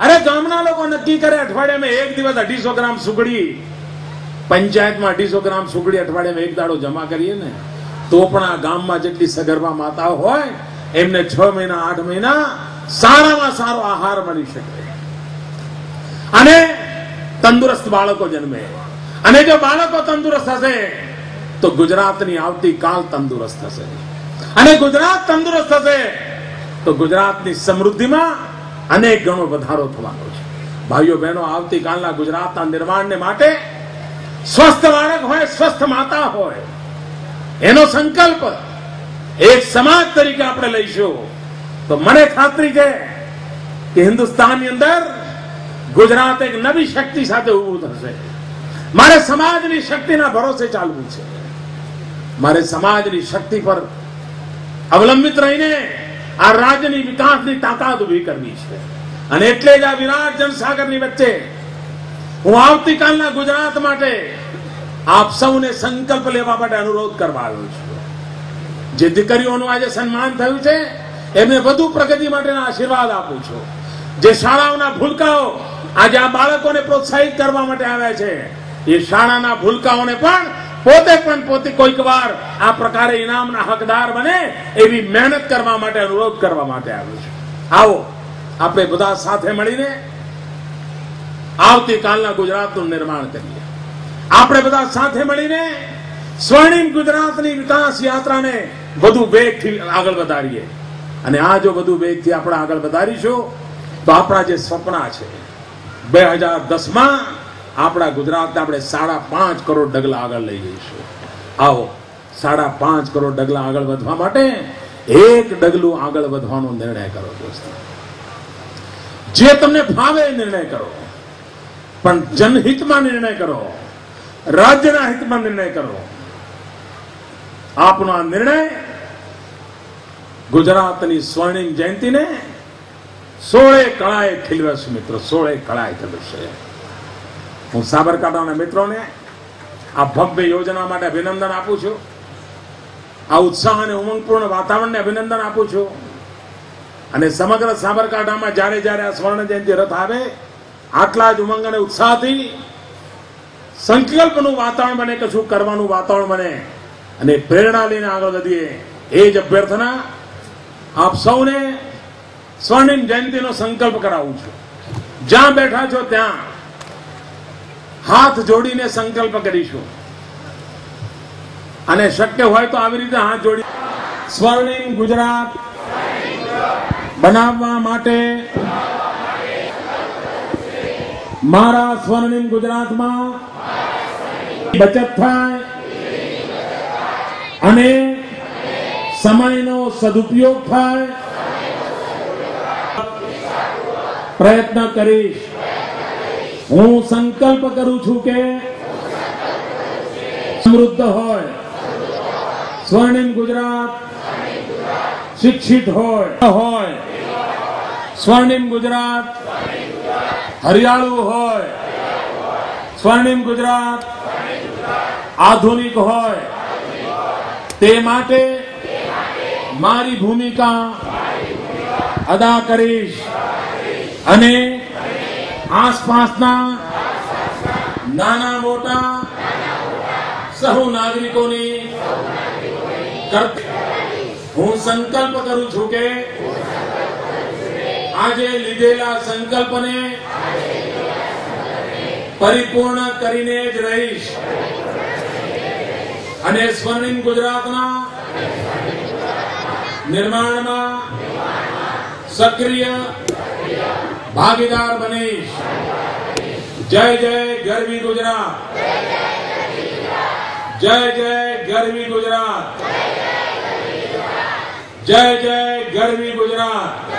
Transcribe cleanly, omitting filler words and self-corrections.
अरे गामना लोग नक्की करे अठवाडिया में एक दिवस 250 ग्राम सुगड़ी पंचायत में 250 ग्राम सुगड़ी अठवाडिया में एक दाड़ो जमा करिए ने तो पण आ गाम में जेटली सगर्भा माताओ होय एमने 6 महीना 8 महीना सारामां सारो आहार मळी शके अने तंदुरस्त बाळको जन्मे अने जो बाळको तंदुरस्त हशे तो गुजरातनी आवती काल तंदुरस्त हशे अने गुजरात तंदुरस्त हशे तो गुजरातनी समृद्धिमां अनेक गणो वधारो थवानो छे। भाईओ बहनों आवती कालना गुजरातना निर्माणने माटे स्वस्थ बाळक होय स्वस्थ माता होय एनो संकल्प एक समाज तरीके आपणे लईशुं तो मने खातरी छे कि हिंदुस्ताननी अंदर गुजरात एक नवी शक्ति साथे ऊभुं थशे। मारे समाजनी शक्तिना भरोसे चालवुं छे, मारे समाजनी शक्ति पर अवलंबित रहीने आ राज्यनी विकासनी ताकात उभी करवी छे अने एटले ज आ विराट जनसागरनी वच्चे हूँ आवतीकालना गुजरात माटे आप सौने संकल्प लेवा माटे अनुरोध करवा आव्यो छुं। जे दीकरीओनुं आजे सन्मान थयुं छे एमने वधु प्रगति माटेना आशीर्वाद आपું છું। जे शाळाओना भूलकाओ आज आ बाळकोने प्रोत्साहित करवा माटे आव्या छे ए शाळाना भूलकाओने पण पोते कोईक वार आ प्रकारे इनामना हकदार बने एवी मेहनत करवा माटे अनुरोध करवा माटे आव्यो छुं। आवो आपणे बधा साथे मळीने आवतीकालना गुजरातनुं निर्माण करीए। आपणे बधा साथे मळीने स्वर्णिम गुजरातनी विकास यात्राने વધુ વેગથી આગળ વધારીએ અને આ જો વધુ વેગથી આપણે આગળ વધારીશું તો આપણા જે સપના છે 2010 માં આપણા ગુજરાતને આપણે 5.5 કરોડ ડગલા આગળ લઈ જઈશું। આવો 5.5 કરોડ ડગલા આગળ વધવા માટે એક ડગલું આગળ વધવાનો નિર્ણય કરો દોસ્તો। જે તમને ભાવે નિર્ણય કરો પણ જનહિતમાં નિર્ણય કરો, રાજ્યના હિતમાં નિર્ણય કરો। आपनो आ निर्णय गुजरातनी स्वर्णिम जयंती ने 16 कलाए खिलवश मित्रों, 16 कलाए खिलवशे। हूँ साबरकांठाना मित्रों ने आ भव्य योजना माटे अभिनंदन आपू छुं। आ उत्साह अने उमंगपूर्ण वातावरण ने अभिनंदन आपू छुं अने समग्र साबरकांठामां ज्यारे ज्यारे आ स्वर्ण जयंती रथ आवे आटला ज उमंग अने उत्साहथी संकल्पनुं वातावरण बने, कशुं करवानुं वातावरण बने અને પ્રેરણા લઈને આગળ વધીએ એ જ અભ્યર્થના આપ સૌને સ્વર્ણિમ જયંતીનો સંકલ્પ કરાવું છું। જ્યાં બેઠા છો ત્યાં હાથ જોડીને સંકલ્પ કરીશું અને શક્ય હોય તો આવી રીતે હાથ જોડી સ્વર્ણિમ ગુજરાત બનાવવા માટે મારા સ્વર્ણિમ ગુજરાતમાં બચત થાય અને સમયનો સદુપયોગ થાય પ્રયત્ન કરીશ। હું સંકલ્પ કરું છું કે સમૃદ્ધ હોય, સ્વર્ણિમ ગુજરાત શિક્ષિત હોય, સ્વર્ણિમ ગુજરાત હરિયાળું હોય, સ્વર્ણિમ ગુજરાત આધુનિક હોય તે માટે મારી ભૂમિકા અદા કરીશ અને આસપાસના નાના મોટા સહુ નાગરિકોની હું સંકલ્પ કરું છું કે આજે લીધેલા સંકલ્પને પરિપૂર્ણ કરીને જ રહીશ અને સ્વર્ણિમ ગુજરાતના નિર્માણમાં सक्रिय भागीदार बनीश। जय जय गरवी गुजरात, जय जय गरवी गुजरात, जय जय गरवी गुजरात।